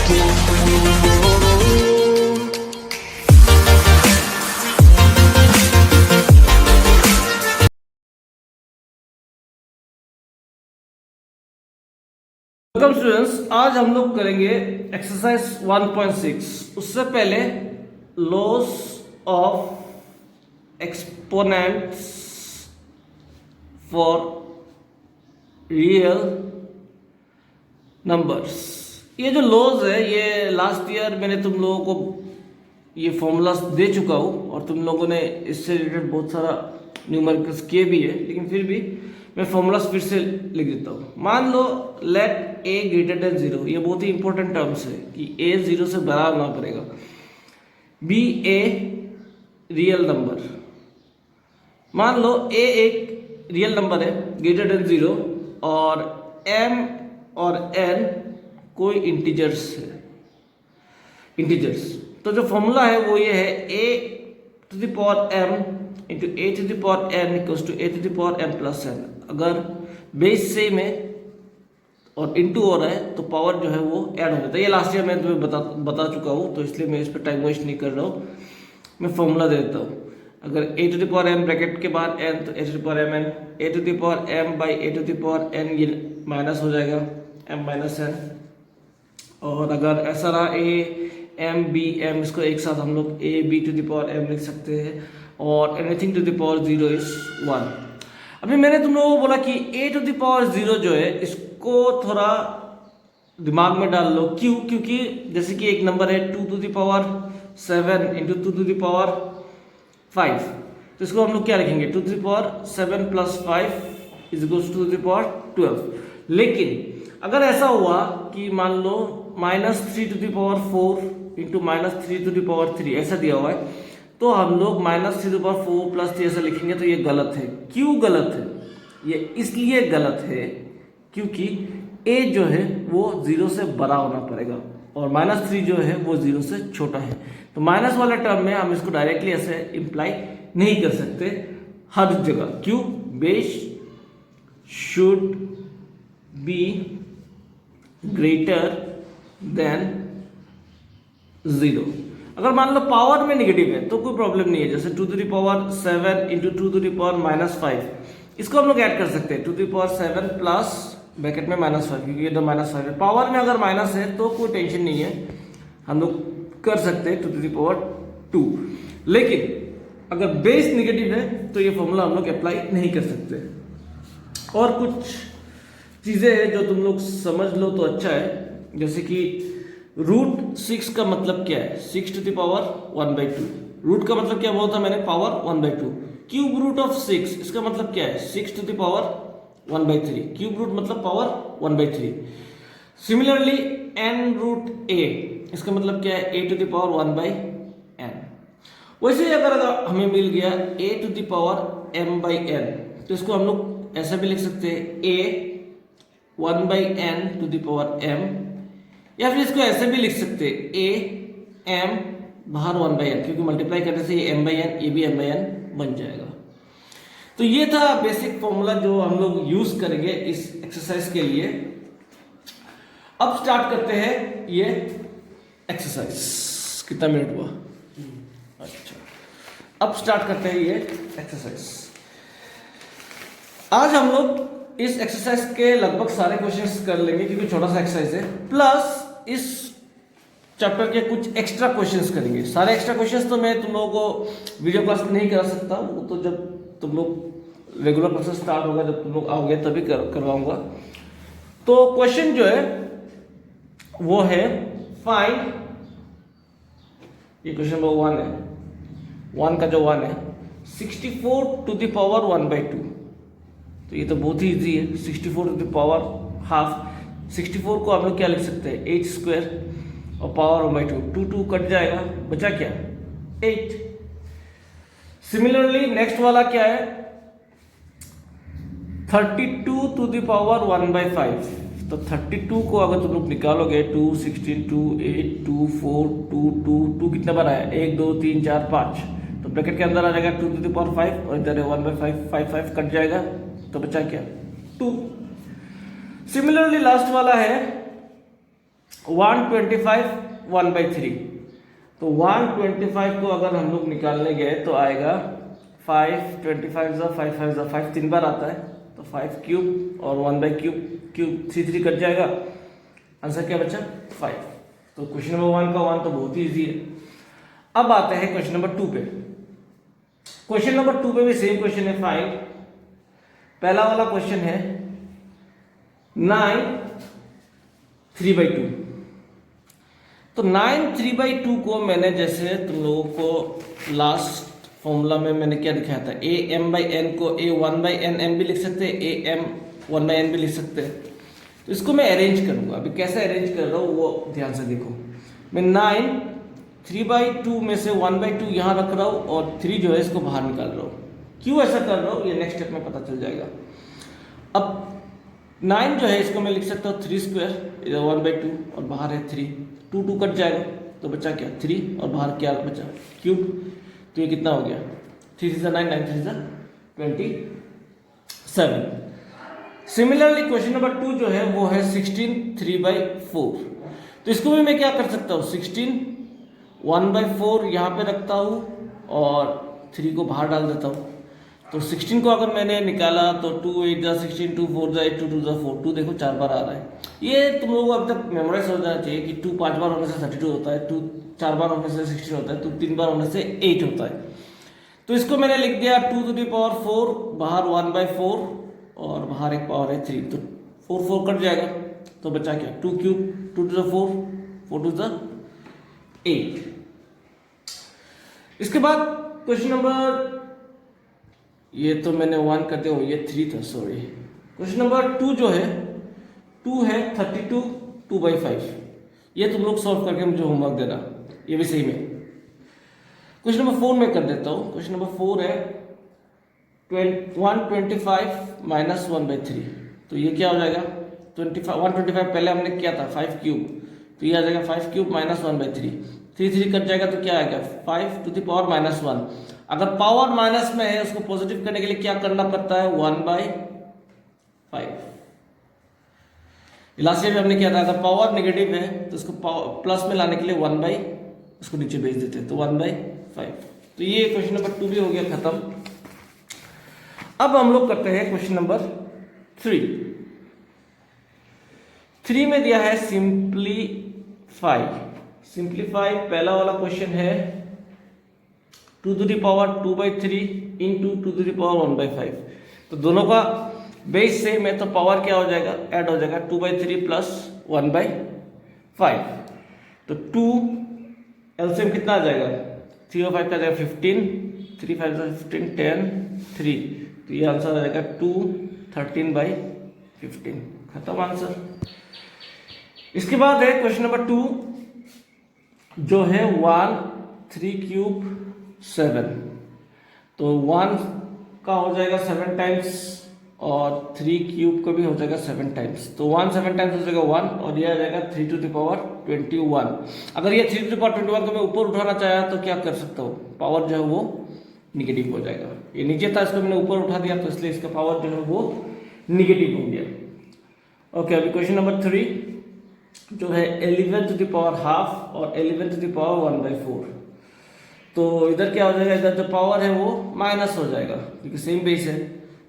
Welcome students, आज हम लोग करेंगे एक्सरसाइज 1.6। उससे पहले loss of exponents for real numbers. ये जो लॉज है ये लास्ट ईयर मैंने तुम लोगों को ये फॉर्मूलास दे चुका हूँ और तुम लोगों ने इससे रिलेटेड बहुत सारा न्यूमेरिकल्स किए भी है, लेकिन फिर भी मैं फॉर्मूलास फिर से लिख देता हूँ। मान लो लेट ए ग्रेटर देन 0, ये बहुत ही इंपॉर्टेंट टर्म्स है कि ए 0 से बड़ा होना पड़ेगा। बी ए रियल नंबर, मान लो ए एक रियल नंबर है ग्रेटर देन 0 और m और n कोई इंटीजर्स है। इंटीजर्स तो जो फॉर्मूला है वो ये है a to the power m into a to the power n equals to a to the power m plus n। अगर बेस सेम है और इंटू हो रहा है तो पावर जो है वो ऐड हो जाता है। ये लास्ट ईयर मैं तुम्हें बता चुका हूँ, तो इसलिए मैं इस पर टाइम वेस्ट नहीं कर रहा हूँ, मैं फॉर्मूला दे देता हूँ। अगर a to the power m bracket के बाद n तो a to the power m n, a to the power m by a to the power n ये माइनस हो जाएगा m माइनस n। और अगर ऐसा रहा a m b m, इसको एक साथ हम लोग a b to the power m लिख सकते हैं और anything to the power 0 is 1। अभी मैंने तुम लोगों को बोला कि a टू द पावर 0 जो है इसको थोड़ा दिमाग में डाल लो। क्यों? क्योंकि जैसे कि एक नंबर है 2 to the power 7 into 2 to the power 5, तो इसको हम लोग क्या लिखेंगे 2 to the power 7 plus 5 is equals to the power 12। लेकिन अगर ऐसा हुआ कि मान लो -3 to the power 4 into -3 to the power 3 ऐसा दिया हुआ है, तो हम लोग -3 टू द पावर 4 प्लस 3 ऐसा लिखेंगे, तो ये गलत है। क्यों गलत है? ये इसलिए गलत है क्योंकि a जो है वो 0 से बड़ा होना पड़ेगा और -3 जो है वो 0 से छोटा है। तो माइनस वाले टर्म में हम इसको डायरेक्टली ऐसे इंप्लाई नहीं कर सकते हर जगह। क्यों? Base should be greater than 0। अगर मान लो पावर में नेगेटिव है तो कोई प्रॉब्लम नहीं है, जैसे 2 to the power 7 into 2 to the power -5, इसको हम लोग ऐड कर सकते हैं 2 to the power 7 plus bracket में -5, क्योंकि ये तो -5 है। पावर में अगर माइनस है तो कोई टेंशन नहीं है, हम लोग कर सकते हैं 2 टू द पावर 2। लेकिन अगर बेस नेगेटिव है तो ये फॉर्मूला हम लोग अप्लाई नहीं कर सकते। और कुछ चीजें हैं जो तुम लोग समझ लो तो अच्छा है, जैसे कि √6 का मतलब क्या है 6 टू द पावर 1/2। रूट का मतलब क्या बोला था मैंने, पावर 1/2। क्यूब रूट ऑफ 6 इसका मतलब क्या है 6 to the power 1/3। Cube root मतलब पावर 1/3। सिमिलरली n√a इसका मतलब क्या है a to the power 1/n। वैसे ही अगर हमें मिल गया a to the power m/n, तो इसको हम लोग ऐसा भी लिख सकते हैं a 1/n to the power m, या फिर इसको ऐसे भी लिख सकते हैं a m बाहर 1/n, क्योंकि मल्टीप्लाई करने से ये m/n ये भी m/n बन जाएगा। तो ये था बेसिक फॉर्मूला जो हम लोग यूज करेंगे इस एक्सरसाइज के लिए। अब स्टार्ट करते हैं ये एक्सरसाइज। कितना मिनट हुआ? अच्छा, अब स्टार्ट करते हैं ये एक्सरसाइज। आज हम लोग इस एक्सरसाइज के लगभग सारे क्वेश्चंस कर लेंगे क्योंकि छोटा सा एक्सरसाइज है, प्लस इस चैप्टर के कुछ एक्स्ट्रा क्वेश्चंस करेंगे। सारे एक्स्ट्रा क्वेश्चंस तो मैं तुम लोगों को वीडियो क्लास में नहीं करा सकता, वो तो जब तुम लोग रेगुलर क्लासेस स्टार्ट होगा, जब तुम लोग आओगे तभी करवाऊंगा। तो क्वेश्चन जो है वो है फाइंड, ये क्वेश्चन नंबर 1 है, 1 का जो 1 है 64 टू द पावर 1/2। तो ये तो बहुत ही इजी है, 64 टू द पावर हाफ। 64 को हम लोग क्या लिख सकते हैं h² और पावर 1/2, 2 2 कट जाएगा, बचा क्या 8। सिमिलरली नेक्स्ट वाला क्या है 32 टू द पावर 1/5। तो 32 को अगर तुम लोग निकालोगे 2 16 2 8 2 4 2 2 2 कितना बना है 1 2 3 4 5, तो ब्रैकेट के अंदर आ जाएगा 2 टू द पावर 5 और इधर 1/5 5 5 कट जाएगा, तो बचा क्या 2। सिमिलरली लास्ट वाला है 125 1/3, तो 125 को अगर हम लोग निकालने गए तो आएगा 5, 25 5 5 5 3 बार आता है, तो 5 क्यूब और 1/3 क्यूब 3 कट जाएगा, आंसर क्या बचा 5। तो क्वेश्चन नंबर 1 का 1 तो बहुत ही ईजी है। अब आते हैं क्वेश्चन नंबर 2 पे। क्वेश्चन नंबर 2 पे भी सेम क्वेश्चन है, फाइंड। पहला वाला क्वेश्चन है 9 3/2। तो 9 3/2 को मैंने जैसे तुम लोगों को लास्ट फॉर्मूला में मैंने क्या दिखाया था, ए एम बाई एन को ए 1/n m भी लिख सकते हैं, ए एम 1/n भी लिख सकते हैं। तो इसको मैं अरेंज करूंगा, अभी कैसे अरेंज कर रहा हूँ वो ध्यान से देखो। मैं 9 3/2 में से 1/2 यहाँ रख रहा हूँ और 3 जो है इसको बाहर निकाल रहा हूँ। क्यों ऐसा कर रहा हूँ ये नेक्स्ट स्टेप में पता चल जाएगा। अब 9 जो है इसको मैं लिख सकता हूँ 3 स्क्वायर, इधर 1/2 और बाहर है 3, 2 2 कट जाएगा तो बचा क्या 3 और बाहर क्या बचा क्यूब। तो ये कितना हो गया 3 3 9 9 3 27। सिमिलरली क्वेश्चन नंबर 2 जो है वो है 16 3/4। तो इसको भी मैं क्या कर सकता हूँ 16 1/4 यहाँ पे रखता हूँ और 3 को बाहर डाल देता हूँ। तो 16 को अगर मैंने निकाला तो 2 8 जा 16, 2 4 जा 8, 2 2 जा 4, 2 देखो 4 बार आ रहा है। ये तुम लोगों को अभी तक मेमोराइज हो जाना चाहिए कि 2 5 बार होने से 32 होता है, 2 4 बार होने से 16 होता है, 2 3 बार होने से 8 होता है। तो इसको मैंने लिख दिया 2⁴, बाहर 1/4 और बाहर एक पावर है 3, तो 4 4 कट जाएगा तो बचा क्या 2 क्यूब, 2 2 4, 4 2 8। इसके बाद क्वेश्चन नंबर, ये तो मैंने 1 कर दिया, ये 3 था सॉरी। क्वेश्चन नंबर 2 जो है 2 है 32 2/5। ये तुम लोग सॉल्व करके मुझे होमवर्क देना, ये भी सही में। क्वेश्चन नंबर 4 में कर देता हूँ। क्वेश्चन नंबर 4 है 125 - 1/3। तो ये क्या हो जाएगा 125 पहले हमने किया था 5 क्यूब, तो ये आ जाएगा 5 क्यूब - 1/3, 3 3 कट जाएगा तो क्या आएगा 5 टू द पावर -1। अगर पावर माइनस में है उसको पॉजिटिव करने के लिए क्या करना पड़ता है 1/5। लास्ट ईयर में हमने किया था अगर पावर नेगेटिव है तो उसको प्लस में लाने के लिए 1/ उसको नीचे भेज देते हैं, तो 1/5। तो ये क्वेश्चन नंबर 2 भी हो गया खत्म। अब हम लोग करते हैं क्वेश्चन नंबर 3। 3 में दिया है सिंप्लीफाई। पहला वाला क्वेश्चन है 2⁻²/3 इंटू 2⁻1/5। तो दोनों का बेस सेम है तो पावर क्या हो जाएगा ऐड हो जाएगा 2/3 प्लस 1/5। तो 2 एलसीएम कितना आ जाएगा 3 और 5 का जाएगा 15, 3 5 15 10 3। तो ये आंसर आ जाएगा 2 13/15। खत्म आंसर। इसके बाद है क्वेश्चन नंबर 2 जो है 1 3 क्यूब 7। तो 1 का हो जाएगा 7 टाइम्स और 3 क्यूब का भी हो जाएगा 7 टाइम्स। तो 1 7 टाइम्स हो जाएगा 1 और ये आ जाएगा 3⁻21। अगर ये 3⁻21 को मैं ऊपर उठाना चाहा तो क्या कर सकता हूँ, पावर जो है वो निगेटिव हो जाएगा। ये नीचे था इसको मैंने ऊपर उठा दिया तो इसलिए इसका पावर जो है वो निगेटिव हो गया। ओके, अभी क्वेश्चन नंबर 3 जो है 11⁻½ और 11⁻1/4। तो इधर क्या हो जाएगा, इधर जो पावर है वो माइनस हो जाएगा क्योंकि सेम बेस है।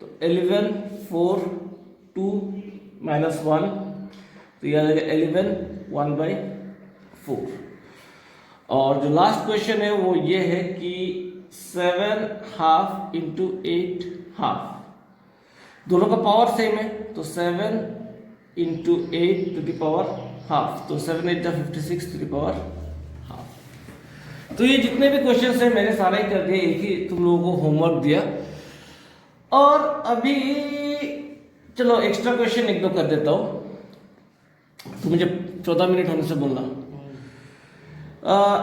तो 11 4 2 -1, तो ये आ जाएगा 11 1/4। और जो लास्ट क्वेश्चन है वो ये है कि 7 हाफ इंटू 8 हाफ। दोनों का पावर सेम है तो 7 into 8 to the power half. तो 7 8 56 टू द पावर हाफ। तो ये जितने भी क्वेश्चंस हैं मैंने सारे ही कर दिए, एक ही तुम लोगों को होमवर्क दिया। और अभी चलो एक्स्ट्रा क्वेश्चन एक दो कर देता हूँ, तो मुझे 14 मिनट होने से बोलना।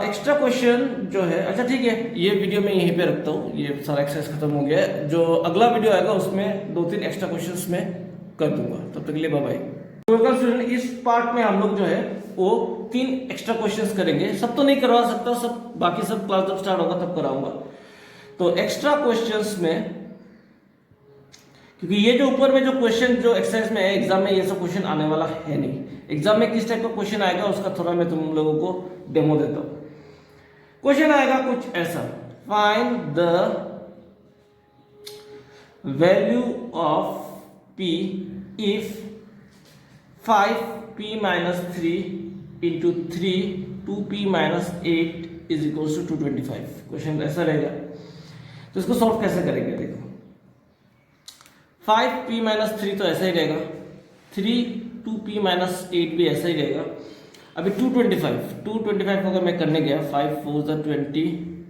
एक्स्ट्रा क्वेश्चन जो है, अच्छा ठीक है ये वीडियो मैं यहीं पे रखता हूँ, ये सारा एक्सरसाइज खत्म हो गया है। जो अगला वीडियो आएगा उसमें 2-3 एक्स्ट्रा क्वेश्चंस मैं कर दूंगा। तब तक के लिए बाय बाय। स्टूडेंट इस पार्ट में हम लोग जो है वो 3 एक्स्ट्रा क्वेश्चंस करेंगे। सब तो नहीं करवा सकता, सब बाकी सब क्लास जब स्टार्ट होगा तब कराऊंगा। तो एक्स्ट्रा क्वेश्चंस में, क्योंकि ये जो ऊपर में जो क्वेश्चन जो एक्सरसाइज में है एग्जाम में ये सब क्वेश्चन आने वाला है नहीं, एग्जाम में किस टाइप का क्वेश्चन आएगा उसका थोड़ा मैं तुम लोगों को डेमो देता हूं। क्वेश्चन आएगा कुछ ऐसा, find the value of p if 5p minus 3 into 3 2p minus 8 is equals to 225। Question ऐसा रहेगा, तो इसको सॉल्व कैसे करेंगे? देखो 5p minus 3 तो ऐसा ही रहेगा, 2p minus 8 भी ऐसा ही रहेगा। अभी 225 अगर मैं करने गया, 5 4 ज़ा 20,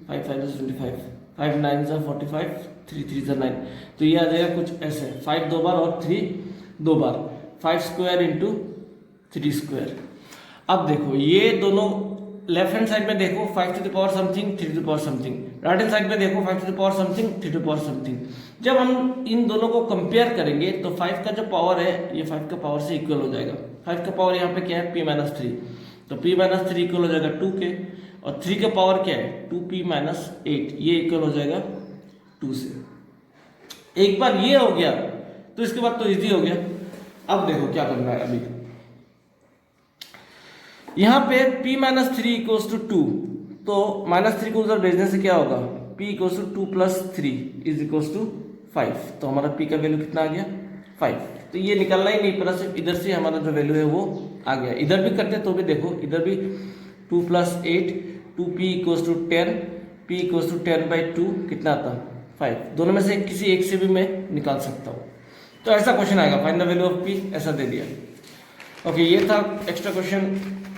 5 5 ज़ा 25, 5 9 ज़ा 45, 3 3 ज़ा 9, तो ये आ जाएगा कुछ ऐसे, 5 दो बार और 3 दो बार, 5 स्क्वायर इंटू 3 स्क्वायर। अब देखो ये दोनों लेफ्ट हैंड साइड में देखो 5 to the power something 3 to the power something, right hand side में देखो 5 to the power something 3 to the power something. जब हम इन दोनों को कंपेयर करेंगे तो 5 का जो पावर है ये 5 का पावर से इक्वल हो जाएगा। 5 का पावर यहाँ पे क्या है, p माइनस 3, तो p माइनस 3 इक्वल हो जाएगा 2 के, और 3 का पावर क्या है 2p माइनस 8, ये इक्वल हो जाएगा 2 से। एक बार ये हो गया तो इसके बाद तो इजी हो गया। अब देखो क्या करना है, अभी यहां पे p माइनस 3 इक्वल्स टू 2, तो माइनस 3 को उधर भेजने से क्या होगा, p equals to 2 plus 3 is equals to 5, तो हमारा p का वैल्यू कितना आ गया 5। तो ये निकालना ही नहीं पड़ा, सिर्फ इधर से हमारा जो वैल्यू है वो आ गया। इधर भी करते तो भी देखो, इधर भी 2 plus 8, 2p equals to 10, p equals to 10/2 कितना आता 5, दोनों में से किसी एक से भी मैं निकाल सकता हूँ। तो ऐसा क्वेश्चन आएगा, find the value of p, ऐसा दे दिया। ओके, ये था एक्स्ट्रा क्वेश्चन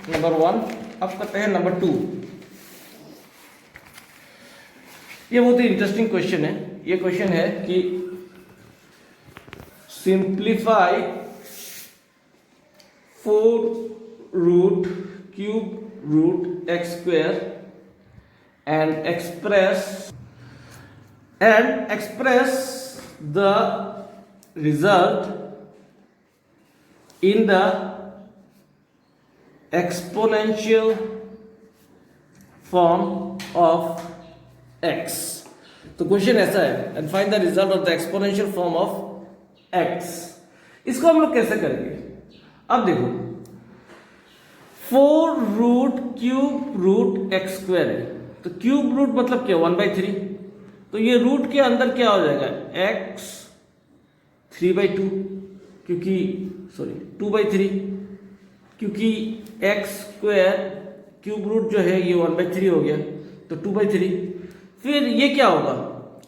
नंबर 1। अब करते हैं नंबर 2। ये बहुत ही इंटरेस्टिंग क्वेश्चन है। ये क्वेश्चन है कि simplify 4 root cube root x square and express the result in the exponential form of x। तो क्वेश्चन ऐसा है, and find the result of the exponential form of x। इसको हम लोग कैसे करेंगे? अब देखो 4 root cube root x square है, तो क्यूब रूट मतलब क्या 1/3, तो ये रूट के अंदर क्या हो जाएगा x 3/2, क्योंकि सॉरी 2/3, क्योंकि x स्क्वायर क्यूब रूट जो है ये 1/3 हो गया, तो 2/3। फिर ये क्या होगा,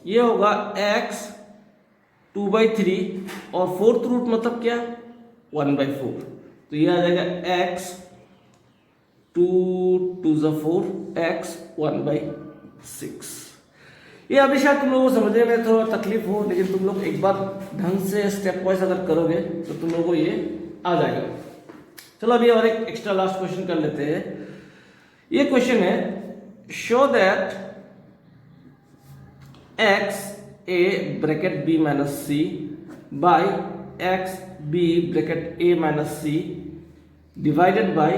ये होगा x 2/3 और फोर्थ रूट मतलब क्या 1/4, तो ये आ जाएगा x 2 2 ज़ा 4, x 1/6। ये अभी शायद तुम लोगों को समझने में थोड़ा तकलीफ हो, लेकिन तुम लोग एक बार ढंग से स्टेप वाइज अगर करोगे तो तुम लोगों को ये आ जाएगा। चलो अभी और एक एक्स्ट्रा लास्ट क्वेश्चन कर लेते हैं। ये क्वेश्चन है, show that x a bracket b minus c by x b bracket a minus c divided by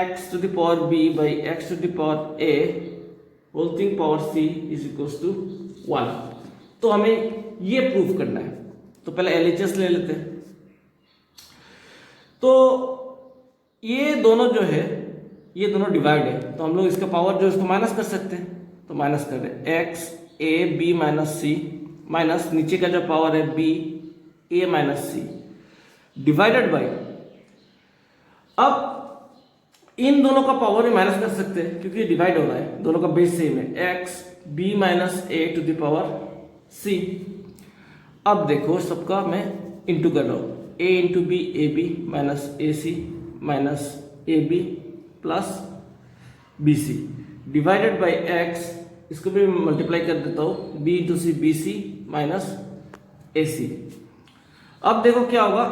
x to the power b by x to the power a whole thing power c is equals to 1। तो हमें ये proof करना है, तो पहले LHS ले लेते हैं। तो ये दोनों जो है ये दोनों डिवाइड है, तो हम लोग इसका पावर जो इसको माइनस कर सकते हैं, तो माइनस कर रहे x a b minus c minus नीचे का जो पावर है b a minus c divided by, अब इन दोनों का पावर भी माइनस कर सकते हैं क्योंकि डिवाइड हो रहा है, दोनों का बेस सेम है, x b minus a to the power c। अब देखो सबका मैं इंटू कर रहा हूँ, a into B A B minus A C minus A B plus B C divided by x, इसको भी मल्टीप्लाई कर देता हूँ, b into C B C minus A C. अब देखो क्या होगा,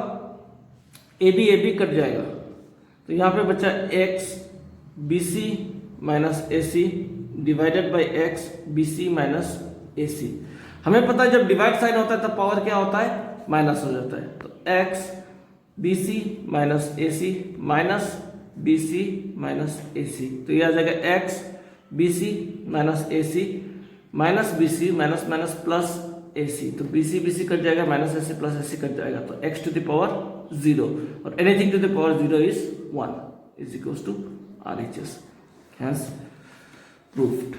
ए बी कट जाएगा, तो यहाँ पे बचा x B C minus A C divided by x B C minus A C. हमें पता है जब डिवाइड साइन होता है तब पावर क्या होता है माइनस हो जाता है, तो x B C minus A C minus B C minus A C, तो ये आ जाएगा x B C minus A C minus B C minus minus plus AC, तो BC BC कट जाएगा, minus AC plus AC cut जाएगा, तो x to the power 0 और anything to the power 0 is 1 is equals to RHS, hence proved.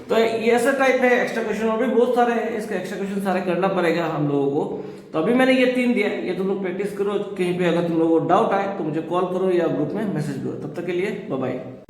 तो ये ऐसा type है extra question, और भी बहुत सारे हैं, इसके एक्स्ट्रा क्वेश्चन सारे करना पड़ेगा हम लोगों को। तो अभी मैंने ये 3 दिया, ये तुम लोग प्रैक्टिस करो, कहीं पे अगर तुम लोगों को डाउट आए तो मुझे कॉल करो या ग्रुप में मैसेज करो। तब तक के लिए बाय बाय।